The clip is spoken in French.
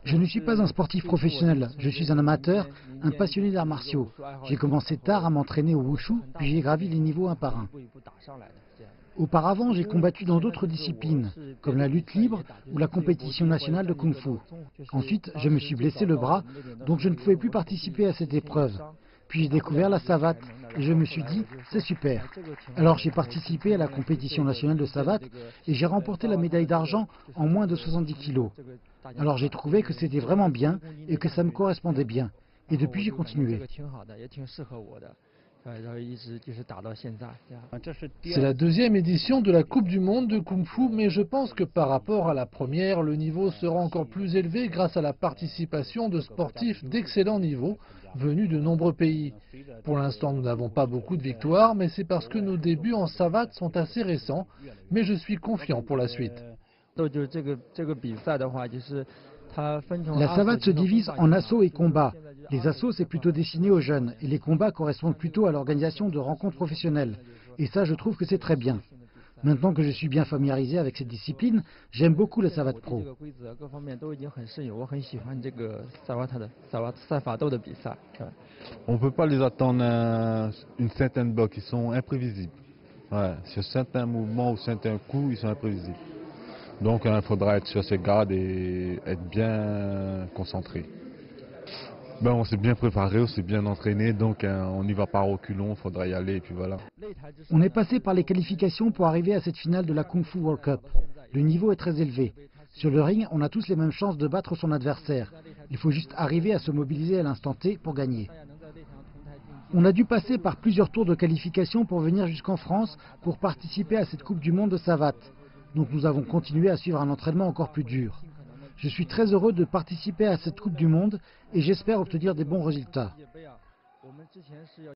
Je ne suis pas un sportif professionnel, je suis un amateur, un passionné d'arts martiaux. J'ai commencé tard à m'entraîner au wushu, puis j'ai gravi les niveaux un par un. Auparavant, j'ai combattu dans d'autres disciplines, comme la lutte libre ou la compétition nationale de kung-fu. Ensuite, je me suis blessé le bras, donc je ne pouvais plus participer à cette épreuve. Puis j'ai découvert la savate et je me suis dit, c'est super. Alors j'ai participé à la compétition nationale de savate et j'ai remporté la médaille d'argent en moins de 70 kilos. Alors j'ai trouvé que c'était vraiment bien et que ça me correspondait bien. Et depuis j'ai continué. C'est la deuxième édition de la Coupe du Monde de Kung Fu, mais je pense que par rapport à la première, le niveau sera encore plus élevé grâce à la participation de sportifs d'excellent niveau venus de nombreux pays. Pour l'instant, nous n'avons pas beaucoup de victoires, mais c'est parce que nos débuts en savate sont assez récents, mais je suis confiant pour la suite. La savate se divise en assauts et combats. Les assauts, c'est plutôt destiné aux jeunes, et les combats correspondent plutôt à l'organisation de rencontres professionnelles. Et ça, je trouve que c'est très bien. Maintenant que je suis bien familiarisé avec cette discipline, j'aime beaucoup la savate pro. On ne peut pas les attendre à une certaine bloc, ils sont imprévisibles. Ouais, sur certains mouvements ou certains coups, ils sont imprévisibles. Donc il faudra être sur ses gardes et être bien concentré. Ben, on s'est bien préparé, on s'est bien entraîné, donc on n'y va pas reculons, il faudra y aller et puis voilà. On est passé par les qualifications pour arriver à cette finale de la Kung Fu World Cup. Le niveau est très élevé. Sur le ring, on a tous les mêmes chances de battre son adversaire. Il faut juste arriver à se mobiliser à l'instant T pour gagner. On a dû passer par plusieurs tours de qualification pour venir jusqu'en France pour participer à cette Coupe du Monde de savate. Donc nous avons continué à suivre un entraînement encore plus dur. Je suis très heureux de participer à cette Coupe du Monde et j'espère obtenir des bons résultats.